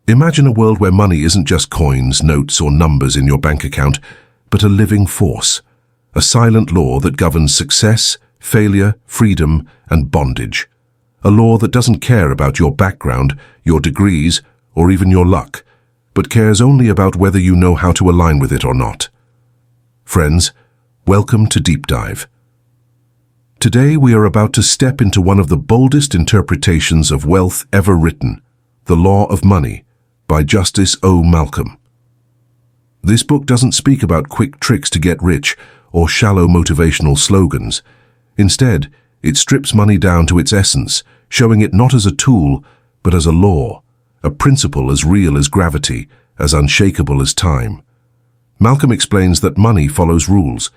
Imagine a world where money isn't just coins, notes, or numbers in your bank account, but a living force, a silent law that governs success, failure, freedom, and bondage. A law that doesn't care about your background, your degrees, or even your luck, but cares only about whether you know how to align with it or not. Friends, welcome to Deep Dive. Today we are about to step into one of the boldest interpretations of wealth ever written, The Law of Money, by Justice O. Malcolm. This book doesn't speak about quick tricks to get rich or shallow motivational slogans. Instead, it strips money down to its essence, showing it not as a tool, but as a law, a principle as real as gravity, as unshakable as time. Malcolm explains that money follows rules,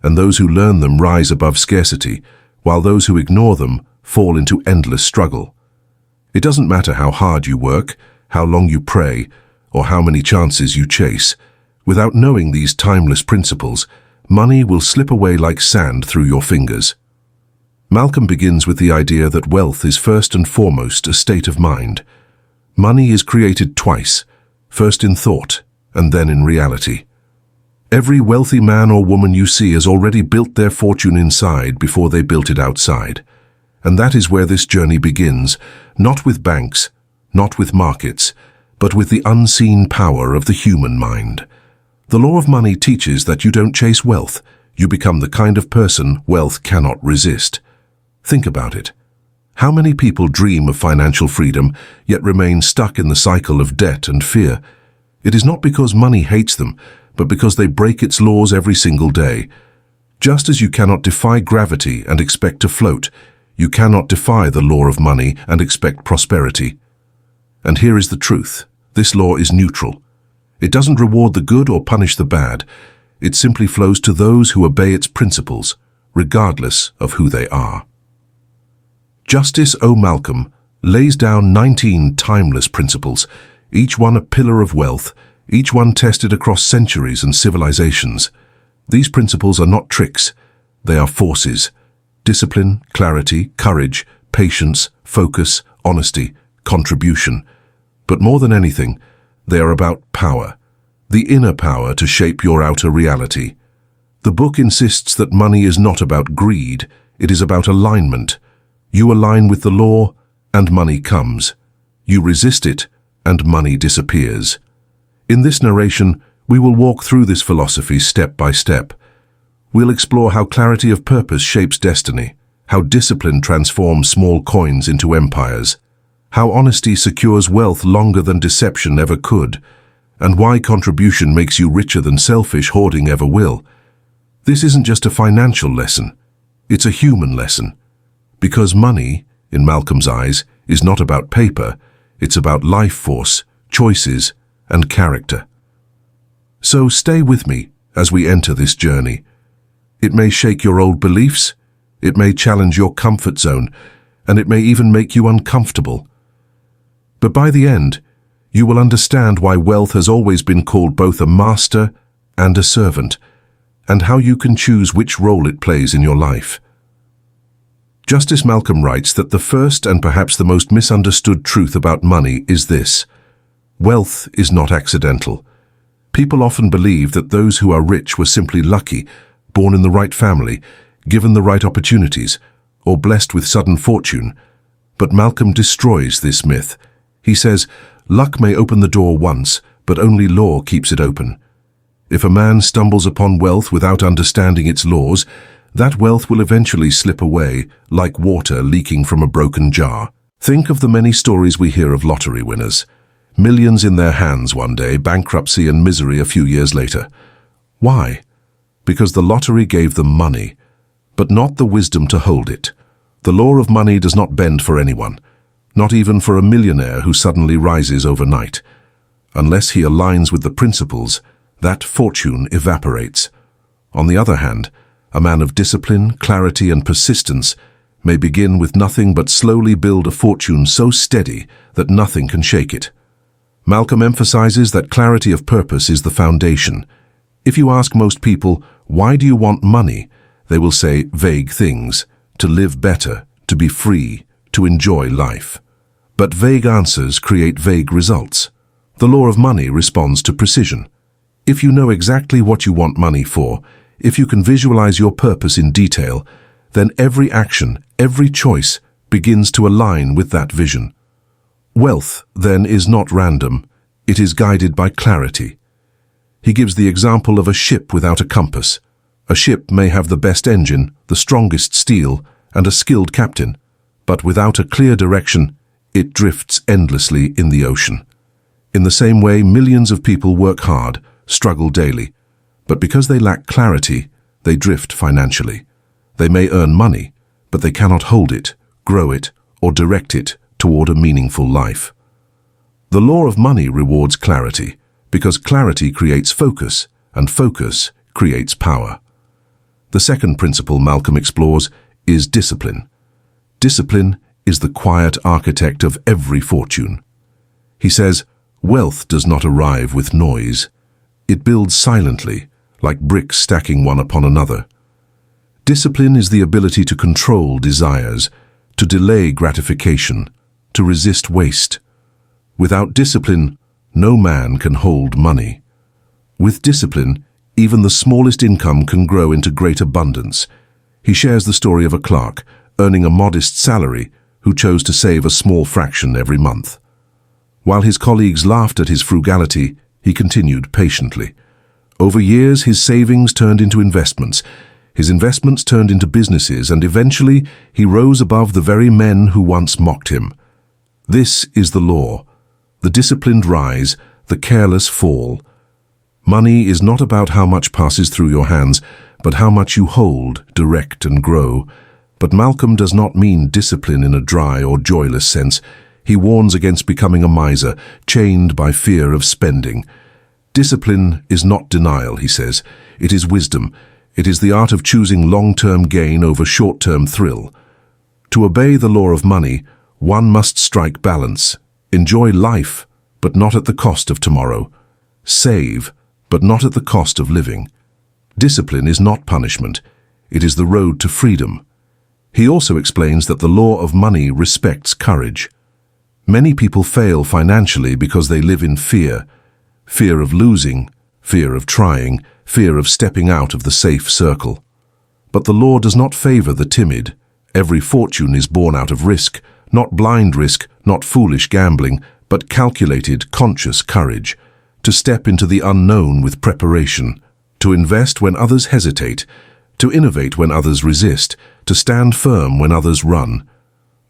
and those who learn them rise above scarcity, while those who ignore them fall into endless struggle. It doesn't matter how hard you work, how long you pray, or how many chances you chase. Without knowing these timeless principles, money will slip away like sand through your fingers. Malcolm begins with the idea that wealth is first and foremost a state of mind. Money is created twice, first in thought and then in reality. Every wealthy man or woman you see has already built their fortune inside before they built it outside. And that is where this journey begins, not with banks, not with markets, but with the unseen power of the human mind. The law of money teaches that you don't chase wealth, you become the kind of person wealth cannot resist. Think about it. How many people dream of financial freedom, yet remain stuck in the cycle of debt and fear? It is not because money hates them, but because they break its laws every single day. Just as you cannot defy gravity and expect to float, you cannot defy the law of money and expect prosperity. And here is the truth. This law is neutral. It doesn't reward the good or punish the bad. It simply flows to those who obey its principles, regardless of who they are. Justice O. Malcolm lays down 19 timeless principles, each one a pillar of wealth, each one tested across centuries and civilizations. These principles are not tricks. They are forces. Discipline, clarity, courage, patience, focus, honesty, contribution. But more than anything, they are about power, the inner power to shape your outer reality. The book insists that money is not about greed, it is about alignment. You align with the law, and money comes. You resist it, and money disappears. In this narration, we will walk through this philosophy step by step. We'll explore how clarity of purpose shapes destiny, how discipline transforms small coins into empires, how honesty secures wealth longer than deception ever could, and why contribution makes you richer than selfish hoarding ever will. This isn't just a financial lesson, it's a human lesson. Because money, in Malcolm's eyes, is not about paper, it's about life force, choices, and character. So stay with me as we enter this journey. It may shake your old beliefs, it may challenge your comfort zone, and it may even make you uncomfortable. But by the end, you will understand why wealth has always been called both a master and a servant, and how you can choose which role it plays in your life. Justice Malcolm writes that the first and perhaps the most misunderstood truth about money is this: wealth is not accidental. People often believe that those who are rich were simply lucky, born in the right family, given the right opportunities, or blessed with sudden fortune. But Malcolm destroys this myth. He says, luck may open the door once, but only law keeps it open. If a man stumbles upon wealth without understanding its laws, that wealth will eventually slip away, like water leaking from a broken jar. Think of the many stories we hear of lottery winners. Millions in their hands one day, bankruptcy and misery a few years later. Why? Because the lottery gave them money, but not the wisdom to hold it. The law of money does not bend for anyone, not even for a millionaire who suddenly rises overnight. Unless he aligns with the principles, that fortune evaporates. On the other hand, a man of discipline, clarity, and persistence may begin with nothing but slowly build a fortune so steady that nothing can shake it. Malcolm emphasizes that clarity of purpose is the foundation. If you ask most people, why do you want money? They will say vague things: to live better, to be free, to enjoy life. But vague answers create vague results. The law of money responds to precision. If you know exactly what you want money for, if you can visualize your purpose in detail, then every action, every choice begins to align with that vision. Wealth, then, is not random. It is guided by clarity. He gives the example of a ship without a compass. A ship may have the best engine, the strongest steel, and a skilled captain, but without a clear direction, it drifts endlessly in the ocean. In the same way, millions of people work hard, struggle daily, but because they lack clarity, they drift financially. They may earn money, but they cannot hold it, grow it, or direct it toward a meaningful life. The law of money rewards clarity, because clarity creates focus, and focus creates power. The second principle Malcolm explores is discipline. Discipline is the quiet architect of every fortune. He says, wealth does not arrive with noise. It builds silently, like bricks stacking one upon another. Discipline is the ability to control desires, to delay gratification, to resist waste. Without discipline, no man can hold money. With discipline, even the smallest income can grow into great abundance. He shares the story of a clerk earning a modest salary who chose to save a small fraction every month. While his colleagues laughed at his frugality, he continued patiently. Over years, his savings turned into investments. His investments turned into businesses, and eventually he rose above the very men who once mocked him. This is the law. The disciplined rise, the careless fall. Money is not about how much passes through your hands, but how much you hold, direct, and grow. But Malcolm does not mean discipline in a dry or joyless sense. He warns against becoming a miser, chained by fear of spending. Discipline is not denial, he says. It is wisdom. It is the art of choosing long-term gain over short-term thrill. To obey the law of money, one must strike balance. Enjoy life, but not at the cost of tomorrow. Save, but not at the cost of living. Discipline is not punishment. It is the road to freedom. He also explains that the law of money respects courage. Many people fail financially because they live in fear. Fear of losing, fear of trying, fear of stepping out of the safe circle. But the law does not favor the timid. Every fortune is born out of risk, not blind risk, not foolish gambling, but calculated, conscious courage. To step into the unknown with preparation, to invest when others hesitate, to innovate when others resist, to stand firm when others run.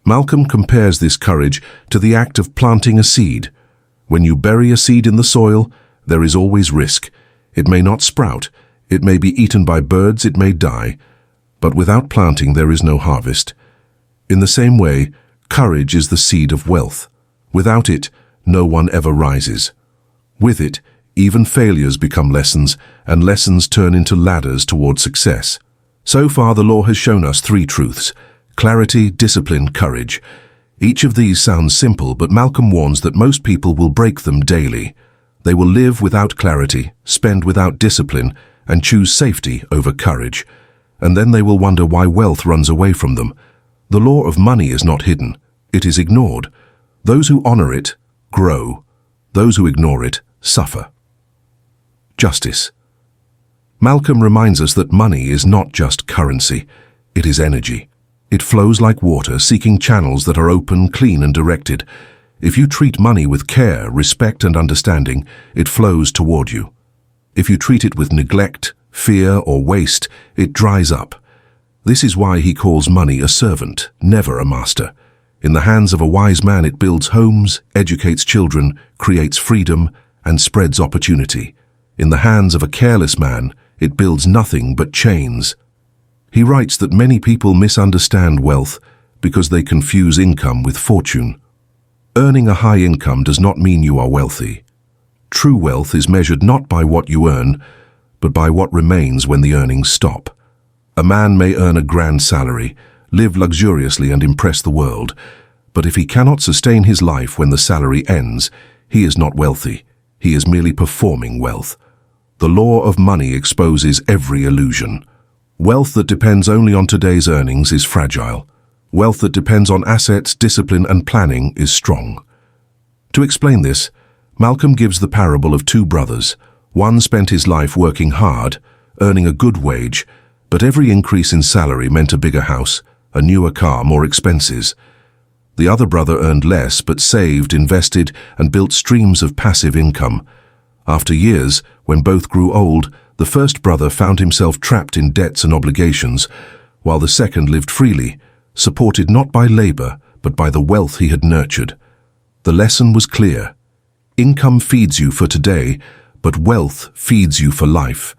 Malcolm compares this courage to the act of planting a seed. When you bury a seed in the soil, there is always risk. It may not sprout, it may be eaten by birds, it may die. But without planting there is no harvest. In the same way, courage is the seed of wealth. Without it, no one ever rises. With it, even failures become lessons, and lessons turn into ladders toward success. So far, the law has shown us three truths: clarity, discipline, courage. Each of these sounds simple, but Malcolm warns that most people will break them daily. They will live without clarity, spend without discipline, and choose safety over courage. And then they will wonder why wealth runs away from them. The law of money is not hidden. It is ignored. Those who honor it grow. Those who ignore it suffer. Justice. Malcolm reminds us that money is not just currency. It is energy. It flows like water, seeking channels that are open, clean, and directed. If you treat money with care, respect, and understanding, it flows toward you. If you treat it with neglect, fear, or waste, it dries up. This is why he calls money a servant, never a master. In the hands of a wise man, it builds homes, educates children, creates freedom, and spreads opportunity. In the hands of a careless man, it builds nothing but chains. He writes that many people misunderstand wealth because they confuse income with fortune. Earning a high income does not mean you are wealthy. True wealth is measured not by what you earn, but by what remains when the earnings stop. A man may earn a grand salary, live luxuriously, and impress the world, but if he cannot sustain his life when the salary ends, he is not wealthy. He is merely performing wealth. The law of money exposes every illusion. Wealth that depends only on today's earnings is fragile. Wealth that depends on assets, discipline, and planning is strong. To explain this, Malcolm gives the parable of two brothers. One spent his life working hard, earning a good wage, but every increase in salary meant a bigger house, a newer car, more expenses. The other brother earned less but saved, invested, and built streams of passive income. After years, when both grew old, the first brother found himself trapped in debts and obligations, while the second lived freely, supported not by labor, but by the wealth he had nurtured. The lesson was clear. Income feeds you for today, but wealth feeds you for life.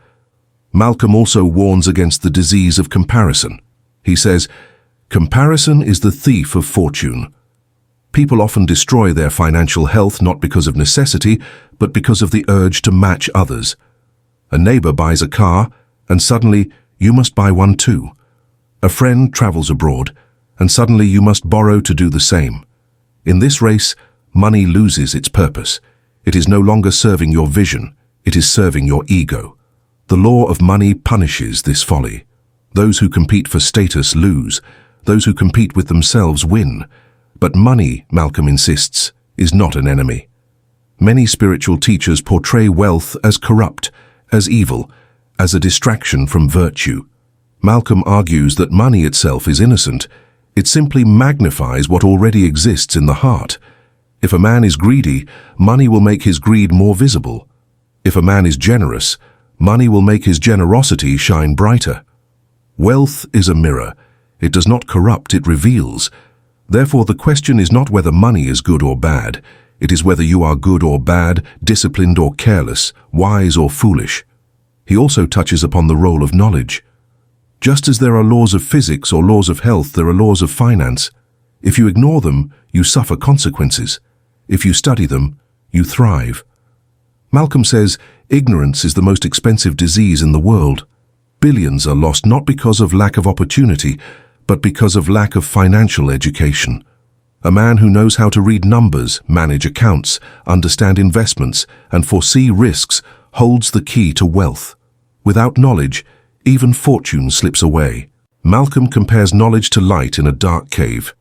Malcolm also warns against the disease of comparison. He says, "Comparison is the thief of fortune." People often destroy their financial health not because of necessity, but because of the urge to match others. A neighbor buys a car, and suddenly you must buy one too. A friend travels abroad, and suddenly you must borrow to do the same. In this race, money loses its purpose. It is no longer serving your vision, it is serving your ego. The law of money punishes this folly. Those who compete for status lose. Those who compete with themselves win. But money, Malcolm insists, is not an enemy. Many spiritual teachers portray wealth as corrupt, as evil, as a distraction from virtue. Malcolm argues that money itself is innocent. It simply magnifies what already exists in the heart. If a man is greedy, money will make his greed more visible. If a man is generous, money will make his generosity shine brighter. Wealth is a mirror. It does not corrupt, it reveals. Therefore, the question is not whether money is good or bad. It is whether you are good or bad, disciplined or careless, wise or foolish. He also touches upon the role of knowledge. Just as there are laws of physics or laws of health, there are laws of finance. If you ignore them, you suffer consequences. If you study them, you thrive. Malcolm says, ignorance is the most expensive disease in the world. Billions are lost not because of lack of opportunity, but because of lack of financial education. A man who knows how to read numbers, manage accounts, understand investments, and foresee risks holds the key to wealth. Without knowledge, even fortune slips away. Malcolm compares knowledge to light in a dark cave.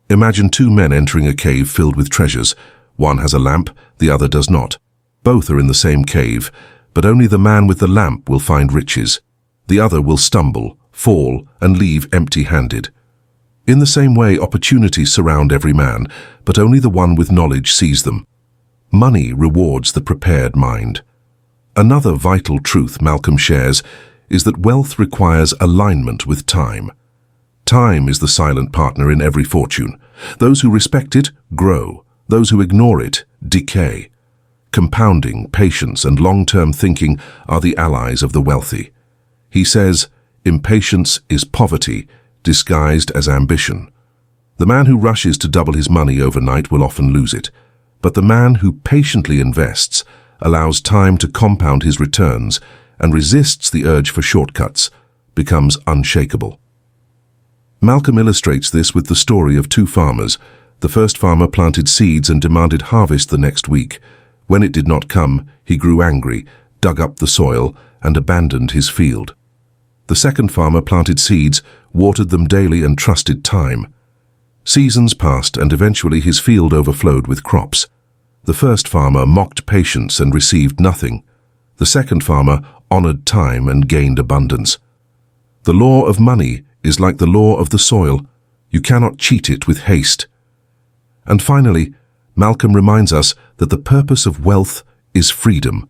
Imagine two men entering a cave filled with treasures. One has a lamp, the other does not. Both are in the same cave, but only the man with the lamp will find riches. The other will stumble, fall, and leave empty-handed. In the same way, opportunities surround every man, but only the one with knowledge sees them. Money rewards the prepared mind. Another vital truth Malcolm shares is that wealth requires alignment with time. Time is the silent partner in every fortune. Those who respect it grow. Those who ignore it decay. Compounding, patience, and long-term thinking are the allies of the wealthy. He says, impatience is poverty, disguised as ambition. The man who rushes to double his money overnight will often lose it, but the man who patiently invests, allows time to compound his returns, and resists the urge for shortcuts, becomes unshakable. Malcolm illustrates this with the story of two farmers. The first farmer planted seeds and demanded harvest the next week. When it did not come, he grew angry, dug up the soil, and abandoned his field. The second farmer planted seeds, watered them daily, and trusted time. Seasons passed, and eventually his field overflowed with crops. The first farmer mocked patience and received nothing. The second farmer honored time and gained abundance. The law of money is like the law of the soil. You cannot cheat it with haste. And finally, Malcolm reminds us that the purpose of wealth is freedom.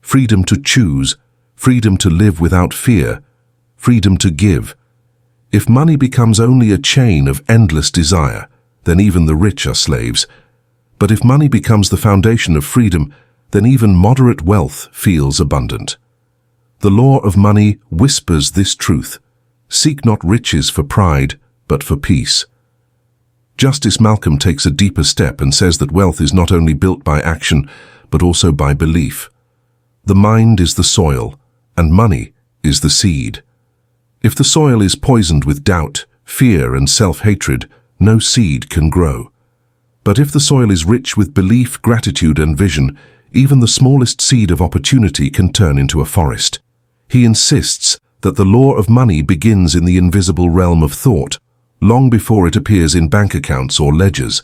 Freedom to choose, freedom to live without fear, freedom to give. If money becomes only a chain of endless desire, then even the rich are slaves. But if money becomes the foundation of freedom, then even moderate wealth feels abundant. The law of money whispers this truth: seek not riches for pride, but for peace. Justice Malcolm takes a deeper step and says that wealth is not only built by action, but also by belief. The mind is the soil, and money is the seed. If the soil is poisoned with doubt, fear, and self-hatred, no seed can grow. But if the soil is rich with belief, gratitude, and vision, even the smallest seed of opportunity can turn into a forest. He insists that the law of money begins in the invisible realm of thought, long before it appears in bank accounts or ledgers.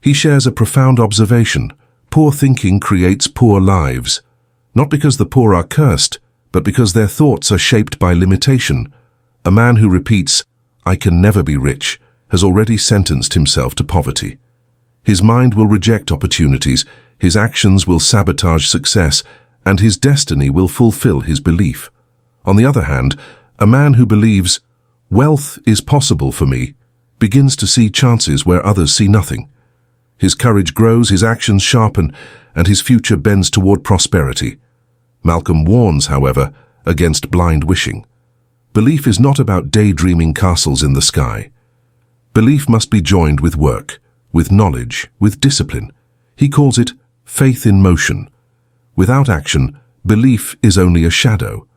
He shares a profound observation. Poor thinking creates poor lives, not because the poor are cursed, but because their thoughts are shaped by limitation. A man who repeats, "I can never be rich," has already sentenced himself to poverty. His mind will reject opportunities, his actions will sabotage success, and his destiny will fulfill his belief. On the other hand, a man who believes, "Wealth is possible for me," begins to see chances where others see nothing. His courage grows, his actions sharpen, and his future bends toward prosperity. Malcolm warns, however, against blind wishing. Belief is not about daydreaming castles in the sky. Belief must be joined with work, with knowledge, with discipline. He calls it faith in motion. Without action, belief is only a shadow.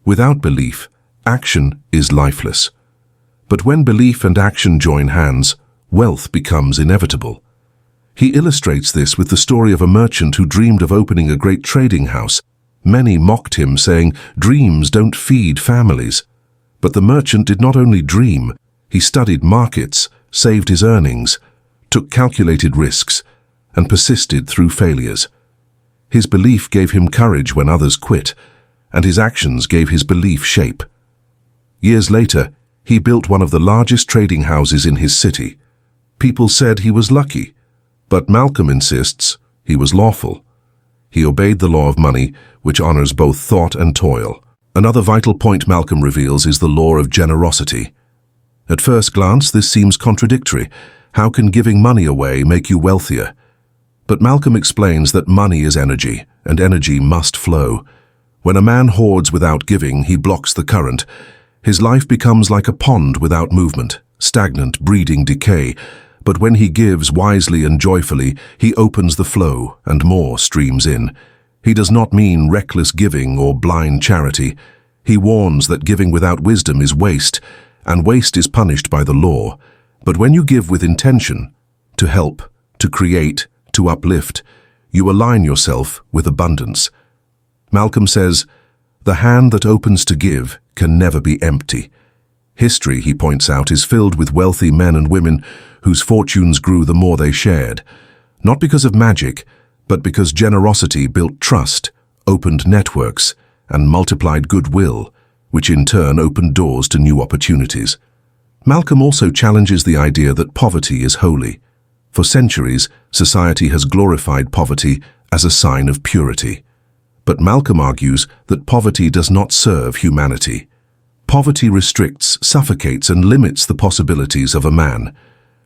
Without belief, action is lifeless. But when belief and action join hands, wealth becomes inevitable. He illustrates this with the story of a merchant who dreamed of opening a great trading house. Many mocked him, saying, "Dreams don't feed families." But the merchant did not only dream, he studied markets, saved his earnings, took calculated risks, and persisted through failures. His belief gave him courage when others quit, and his actions gave his belief shape. Years later, he built one of the largest trading houses in his city. People said he was lucky, but Malcolm insists he was lawful. He obeyed the law of money, which honors both thought and toil. Another vital point Malcolm reveals is the law of generosity. At first glance, this seems contradictory. How can giving money away make you wealthier? But Malcolm explains that money is energy, and energy must flow. When a man hoards without giving, he blocks the current. His life becomes like a pond without movement, stagnant, breeding decay. But when he gives wisely and joyfully, he opens the flow, and more streams in. He does not mean reckless giving or blind charity. He warns that giving without wisdom is waste, and waste is punished by the law. But when you give with intention, to help, to create, to uplift, you align yourself with abundance. Malcolm says, "The hand that opens to give can never be empty." History, he points out, is filled with wealthy men and women whose fortunes grew the more they shared, not because of magic, but because generosity built trust, opened networks, and multiplied goodwill, which in turn opened doors to new opportunities. Malcolm also challenges the idea that poverty is holy. For centuries, society has glorified poverty as a sign of purity. But Malcolm argues that poverty does not serve humanity. Poverty restricts, suffocates, and limits the possibilities of a man.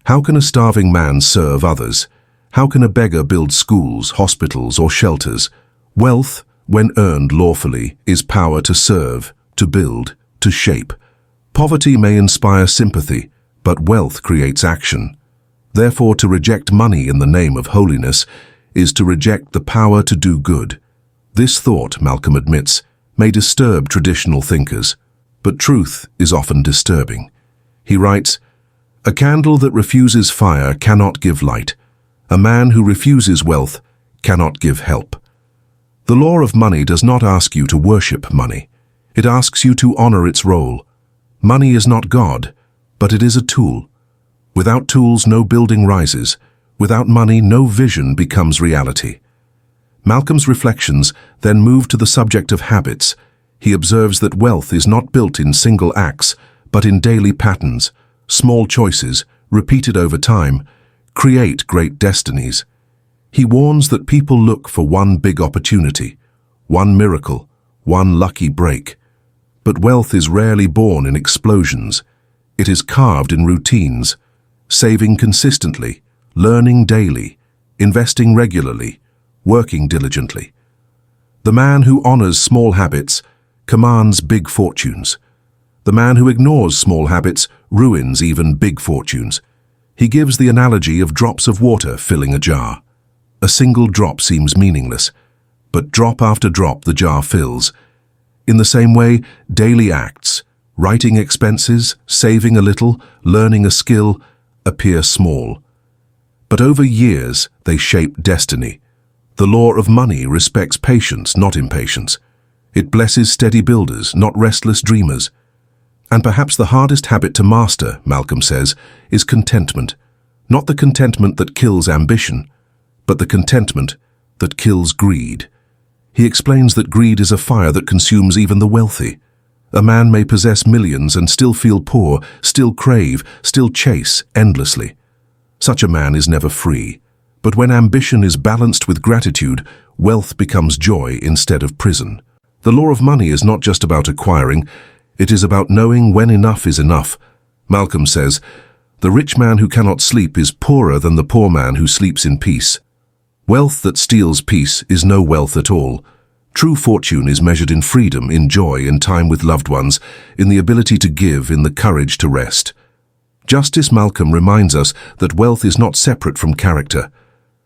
How can a starving man serve others? How can a beggar build schools, hospitals, or shelters? Wealth, when earned lawfully, is power to serve, to build, to shape. Poverty may inspire sympathy, but wealth creates action. Therefore, to reject money in the name of holiness is to reject the power to do good. This thought, Malcolm admits, may disturb traditional thinkers, but truth is often disturbing. He writes, "A candle that refuses fire cannot give light. A man who refuses wealth cannot give help." The law of money does not ask you to worship money. It asks you to honor its role. Money is not God, but it is a tool. Without tools, no building rises. Without money, no vision becomes reality. Malcolm's reflections then move to the subject of habits. He observes that wealth is not built in single acts, but in daily patterns. Small choices, repeated over time, create great destinies. He warns that people look for one big opportunity, one miracle, one lucky break. But wealth is rarely born in explosions. It is carved in routines, saving consistently, learning daily, investing regularly, working diligently. The man who honors small habits commands big fortunes. The man who ignores small habits ruins even big fortunes. He gives the analogy of drops of water filling a jar. A single drop seems meaningless, but drop after drop the jar fills. In the same way, daily acts, writing expenses, saving a little, learning a skill, appear small. But over years, they shape destiny. The law of money respects patience, not impatience. It blesses steady builders, not restless dreamers. And perhaps the hardest habit to master, Malcolm says, is contentment. Not the contentment that kills ambition, but the contentment that kills greed. He explains that greed is a fire that consumes even the wealthy. A man may possess millions and still feel poor, still crave, still chase endlessly. Such a man is never free. But when ambition is balanced with gratitude, wealth becomes joy instead of prison. The law of money is not just about acquiring, it is about knowing when enough is enough. Malcolm says, "The rich man who cannot sleep is poorer than the poor man who sleeps in peace." Wealth that steals peace is no wealth at all. True fortune is measured in freedom, in joy, in time with loved ones, in the ability to give, in the courage to rest. Justice Malcolm reminds us that wealth is not separate from character.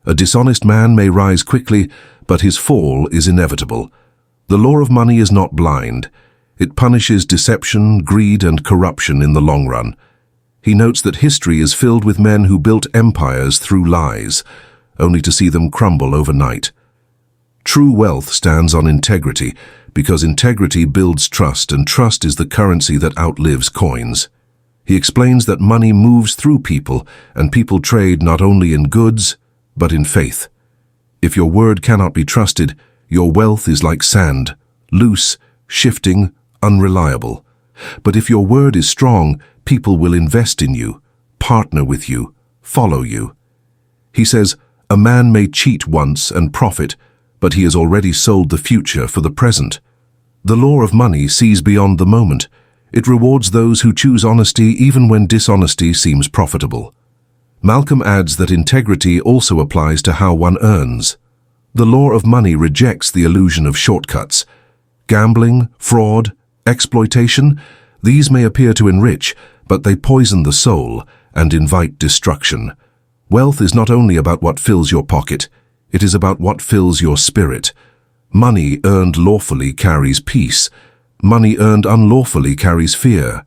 A dishonest man may rise quickly, but his fall is inevitable. The law of money is not blind. It punishes deception, greed, and corruption in the long run. He notes that history is filled with men who built empires through lies, only to see them crumble overnight. True wealth stands on integrity, because integrity builds trust, and trust is the currency that outlives coins. He explains that money moves through people, and people trade not only in goods, but in faith. If your word cannot be trusted, your wealth is like sand, loose, shifting, unreliable. But if your word is strong, people will invest in you, partner with you, follow you. He says, "A man may cheat once and profit, but he has already sold the future for the present." The law of money sees beyond the moment. It rewards those who choose honesty even when dishonesty seems profitable. Malcolm adds that integrity also applies to how one earns. The law of money rejects the illusion of shortcuts. Gambling, fraud, exploitation, these may appear to enrich, but they poison the soul and invite destruction. Wealth is not only about what fills your pocket, it is about what fills your spirit. Money earned lawfully carries peace. Money earned unlawfully carries fear.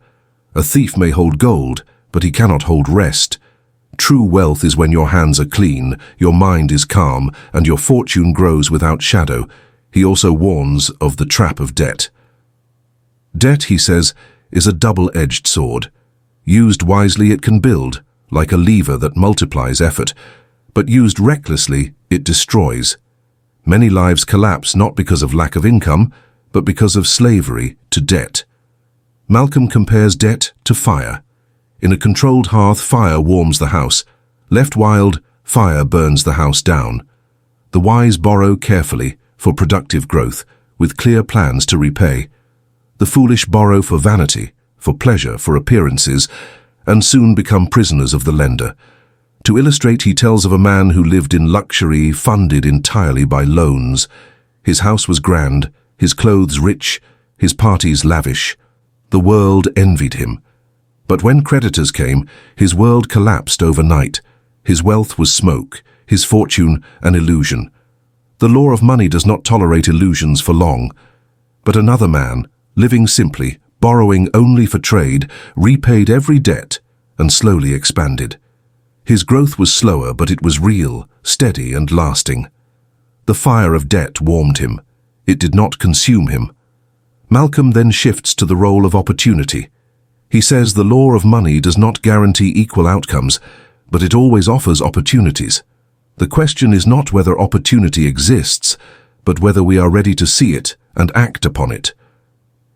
A thief may hold gold, but he cannot hold rest. True wealth is when your hands are clean, your mind is calm, and your fortune grows without shadow. He also warns of the trap of debt. Debt, he says, is a double-edged sword. Used wisely, it can build, like a lever that multiplies effort, but used recklessly, it destroys. Many lives collapse not because of lack of income, but because of slavery to debt. Malcolm compares debt to fire. In a controlled hearth, fire warms the house. Left wild, fire burns the house down. The wise borrow carefully for productive growth, with clear plans to repay. The foolish borrow for vanity, for pleasure, for appearances, and soon become prisoners of the lender. To illustrate, he tells of a man who lived in luxury, funded entirely by loans. His house was grand, his clothes rich, his parties lavish. The world envied him. But when creditors came, his world collapsed overnight. His wealth was smoke, his fortune an illusion. The law of money does not tolerate illusions for long. But another man, living simply, borrowing only for trade, repaid every debt and slowly expanded. His growth was slower, but it was real, steady, and lasting. The fire of debt warmed him. It did not consume him. Malcolm then shifts to the role of opportunity. He says the law of money does not guarantee equal outcomes, but it always offers opportunities. The question is not whether opportunity exists, but whether we are ready to see it and act upon it.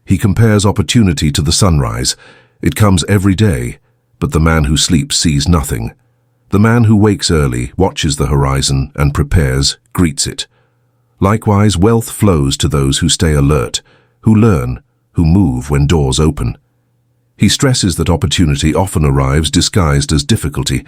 He compares opportunity to the sunrise. It comes every day, but the man who sleeps sees nothing. The man who wakes early, watches the horizon, and prepares, greets it. Likewise, wealth flows to those who stay alert, who learn, who move when doors open. He stresses that opportunity often arrives disguised as difficulty.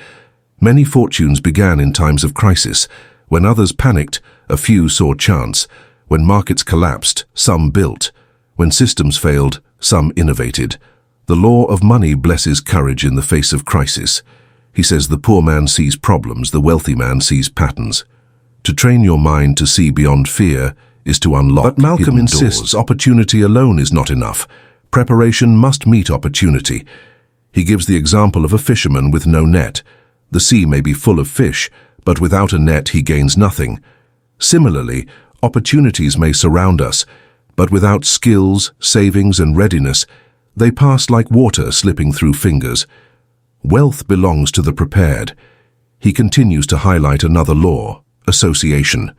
Many fortunes began in times of crisis. When others panicked, a few saw chance. When markets collapsed, some built. When systems failed, some innovated. The law of money blesses courage in the face of crisis. He says the poor man sees problems, the wealthy man sees patterns. To train your mind to see beyond fear is to unlock hidden doors. But Malcolm insists opportunity alone is not enough. Preparation must meet opportunity. He gives the example of a fisherman with no net. The sea may be full of fish, but without a net he gains nothing. Similarly, opportunities may surround us, but without skills, savings, and readiness, they pass like water slipping through fingers. Wealth belongs to the prepared. He continues to highlight another law, association.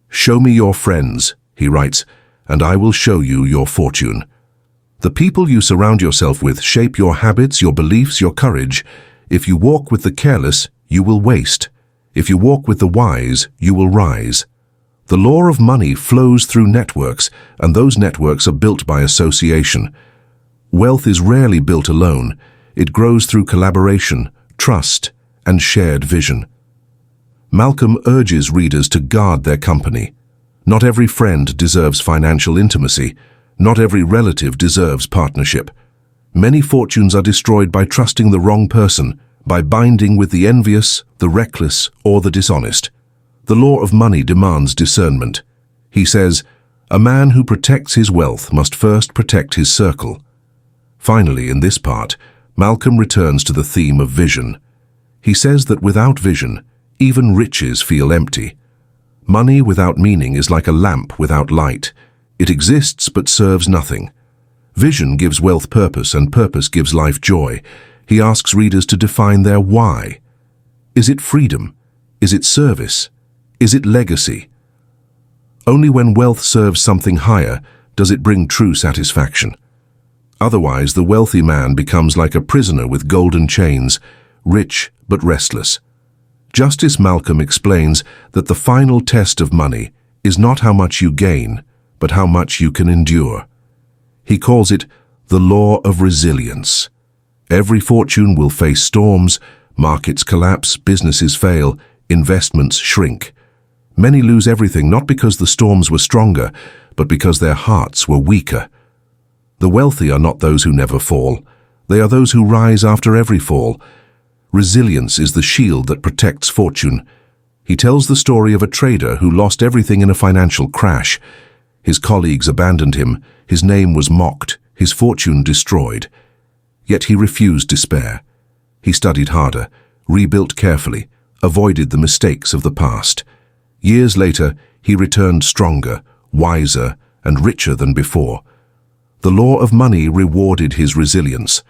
"Show me your friends," he writes, "and I will show you your fortune." The people you surround yourself with shape your habits, your beliefs, your courage. If you walk with the careless, you will waste. If you walk with the wise, you will rise. The law of money flows through networks, and those networks are built by association. Wealth is rarely built alone. It grows through collaboration, trust, and shared vision. Malcolm urges readers to guard their company. Not every friend deserves financial intimacy. Not every relative deserves partnership. Many fortunes are destroyed by trusting the wrong person, by binding with the envious, the reckless, or the dishonest. The law of money demands discernment. He says, "A man who protects his wealth must first protect his circle." Finally, in this part, Malcolm returns to the theme of vision. He says that without vision, even riches feel empty. Money without meaning is like a lamp without light. It exists but serves nothing. Vision gives wealth purpose, and purpose gives life joy. He asks readers to define their why. Is it freedom? Is it service? Is it legacy? Only when wealth serves something higher does it bring true satisfaction. Otherwise, the wealthy man becomes like a prisoner with golden chains, rich but restless. Justice Malcolm explains that the final test of money is not how much you gain, but how much you can endure. He calls it the law of resilience. Every fortune will face storms, markets collapse, businesses fail, investments shrink. Many lose everything not because the storms were stronger, but because their hearts were weaker. The wealthy are not those who never fall. They are those who rise after every fall. Resilience is the shield that protects fortune. He tells the story of a trader who lost everything in a financial crash. His colleagues abandoned him, his name was mocked, his fortune destroyed. Yet he refused despair. He studied harder, rebuilt carefully, avoided the mistakes of the past. Years later, he returned stronger, wiser, and richer than before. The law of money rewarded his resilience.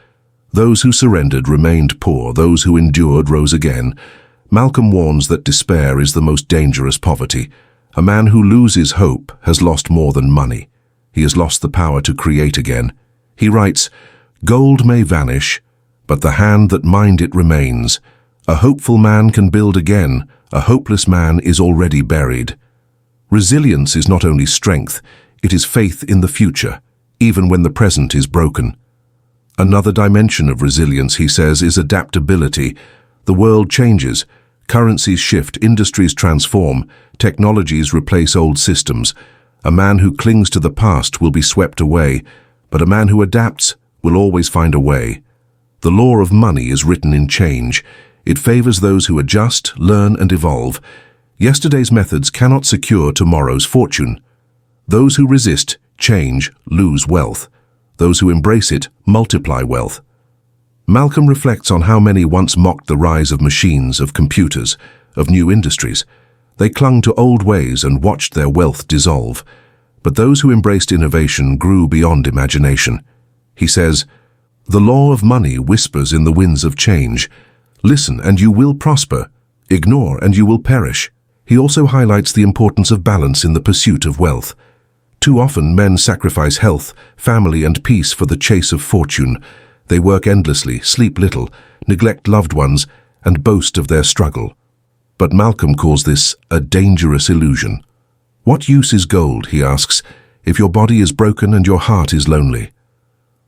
Those who surrendered remained poor, those who endured rose again. Malcolm warns that despair is the most dangerous poverty. A man who loses hope has lost more than money. He has lost the power to create again. He writes, "Gold may vanish, but the hand that mined it remains. A hopeful man can build again. A hopeless man is already buried." Resilience is not only strength, it is faith in the future, even when the present is broken. Another dimension of resilience, he says, is adaptability. The world changes. Currencies shift, industries transform, technologies replace old systems. A man who clings to the past will be swept away, but a man who adapts will always find a way. The law of money is written in change. It favors those who adjust, learn, and evolve. Yesterday's methods cannot secure tomorrow's fortune. Those who resist change lose wealth. Those who embrace it multiply wealth. Malcolm reflects on how many once mocked the rise of machines, of computers, of new industries. They clung to old ways and watched their wealth dissolve. But those who embraced innovation grew beyond imagination. He says, "The law of money whispers in the winds of change. Listen and you will prosper. Ignore and you will perish." He also highlights the importance of balance in the pursuit of wealth. Too often men sacrifice health, family, and peace for the chase of fortune. They work endlessly, sleep little, neglect loved ones, and boast of their struggle. But Malcolm calls this a dangerous illusion. What use is gold, he asks, if your body is broken and your heart is lonely?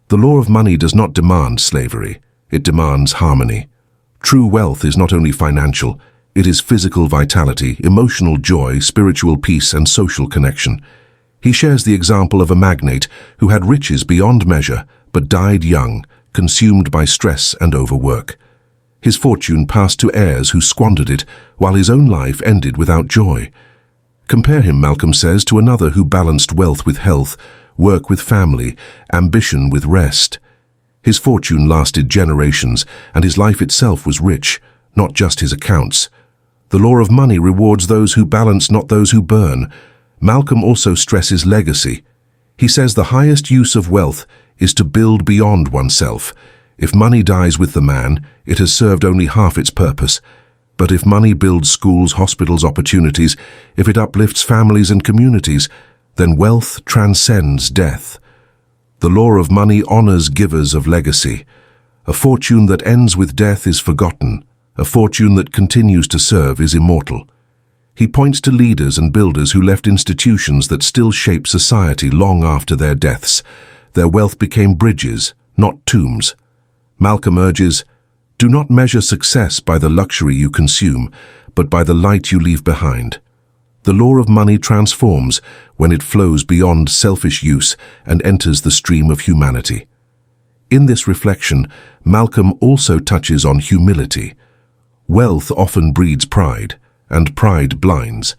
The law of money does not demand slavery. It demands harmony. True wealth is not only financial, it is physical vitality, emotional joy, spiritual peace, and social connection. He shares the example of a magnate who had riches beyond measure, but died young, consumed by stress and overwork. His fortune passed to heirs who squandered it, while his own life ended without joy. Compare him, Malcolm says, to another who balanced wealth with health, work with family, ambition with rest. His fortune lasted generations, and his life itself was rich, not just his accounts. The law of money rewards those who balance, not those who burn. Malcolm also stresses legacy. He says the highest use of wealth is to build beyond oneself. If money dies with the man, it has served only half its purpose. But if money builds schools, hospitals, opportunities, if it uplifts families and communities, then wealth transcends death. The law of money honors givers of legacy. A fortune that ends with death is forgotten. A fortune that continues to serve is immortal. He points to leaders and builders who left institutions that still shape society long after their deaths. Their wealth became bridges, not tombs. Malcolm urges, do not measure success by the luxury you consume, but by the light you leave behind. The law of money transforms when it flows beyond selfish use and enters the stream of humanity. In this reflection, Malcolm also touches on humility. Wealth often breeds pride, and pride blinds.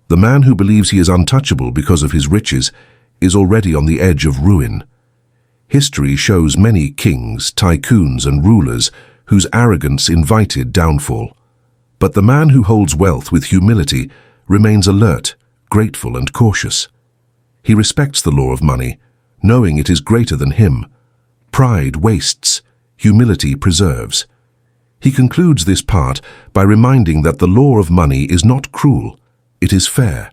The man who believes he is untouchable because of his riches is already on the edge of ruin. History shows many kings, tycoons, and rulers whose arrogance invited downfall. But the man who holds wealth with humility remains alert, grateful, and cautious. He respects the law of money, knowing it is greater than him. Pride wastes, humility preserves. He concludes this part by reminding that the law of money is not cruel, it is fair.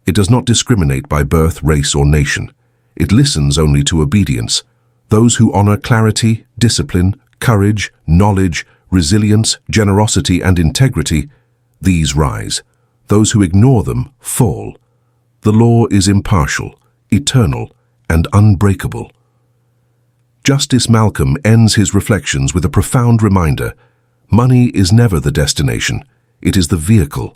It does not discriminate by birth, race, or nation. It listens only to obedience. Those who honor clarity, discipline, courage, knowledge, resilience, generosity, and integrity, these rise. Those who ignore them fall. The law is impartial, eternal, and unbreakable. Justice Malcolm ends his reflections with a profound reminder: money is never the destination, it is the vehicle.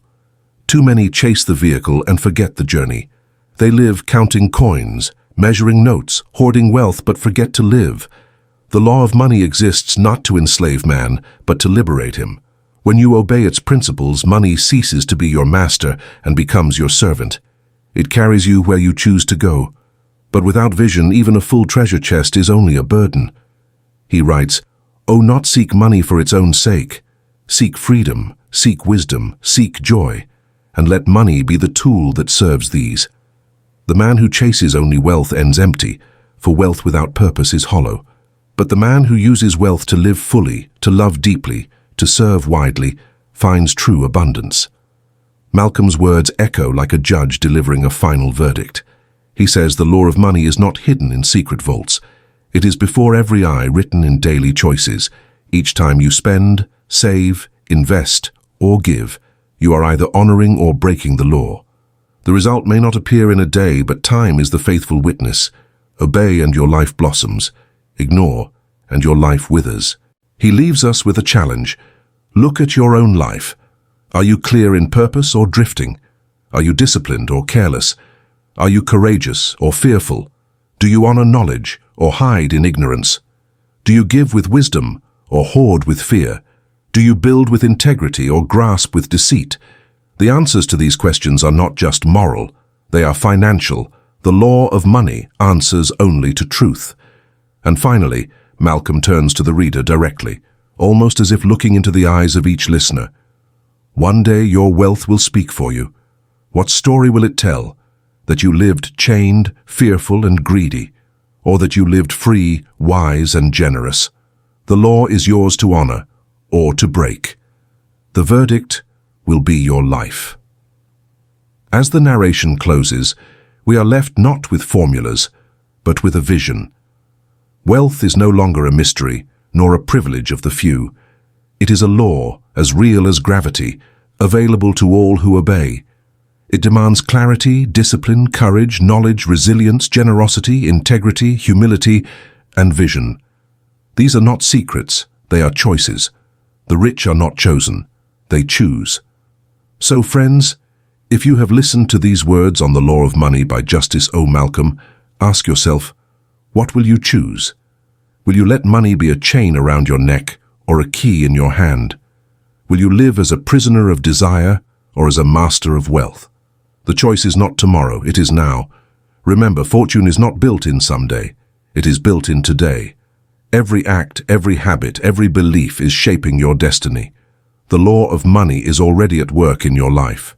Too many chase the vehicle and forget the journey. They live counting coins, measuring notes, hoarding wealth, but forget to live. The law of money exists not to enslave man, but to liberate him. When you obey its principles, money ceases to be your master and becomes your servant. It carries you where you choose to go. But without vision, even a full treasure chest is only a burden. He writes, "Oh, not seek money for its own sake. Seek freedom, seek wisdom, seek joy, and let money be the tool that serves these." The man who chases only wealth ends empty, for wealth without purpose is hollow. But the man who uses wealth to live fully, to love deeply, to serve widely, finds true abundance. Malcolm's words echo like a judge delivering a final verdict. He says the law of money is not hidden in secret vaults. It is before every eye, written in daily choices. Each time you spend, save, invest, or give, you are either honoring or breaking the law. The result may not appear in a day, but time is the faithful witness. Obey and your life blossoms. Ignore and your life withers. He leaves us with a challenge. Look at your own life. Are you clear in purpose or drifting? Are you disciplined or careless? Are you courageous or fearful? Do you honor knowledge or hide in ignorance? Do you give with wisdom or hoard with fear? Do you build with integrity or grasp with deceit? The answers to these questions are not just moral, they are financial. The law of money answers only to truth. And finally, Malcolm turns to the reader directly, almost as if looking into the eyes of each listener. One day your wealth will speak for you. What story will it tell? That you lived chained, fearful, and greedy, or that you lived free, wise, and generous? The law is yours to honor or to break. The verdict will be your life. As the narration closes, we are left not with formulas, but with a vision. Wealth is no longer a mystery, nor a privilege of the few. It is a law, as real as gravity, available to all who obey. It demands clarity, discipline, courage, knowledge, resilience, generosity, integrity, humility, and vision. These are not secrets, they are choices. The rich are not chosen, they choose. So friends, if you have listened to these words on the law of money by Justice O. Malcolm, ask yourself, what will you choose? Will you let money be a chain around your neck or a key in your hand? Will you live as a prisoner of desire or as a master of wealth? The choice is not tomorrow, it is now. Remember, fortune is not built in someday, it is built in today. Every act, every habit, every belief is shaping your destiny. The law of money is already at work in your life.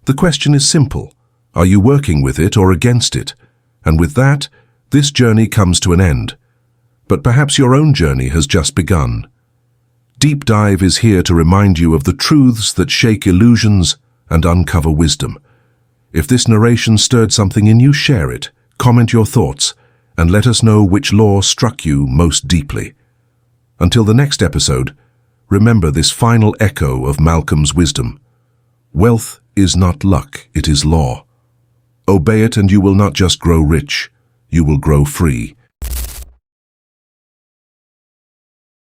The question is simple. Are you working with it or against it? And with that, this journey comes to an end. But perhaps your own journey has just begun. Deep Dive is here to remind you of the truths that shake illusions and uncover wisdom. If this narration stirred something in you, share it, comment your thoughts, and let us know which law struck you most deeply. Until the next episode, remember this final echo of Malcolm's wisdom. Wealth is not luck, it is law. Obey it and you will not just grow rich, you will grow free.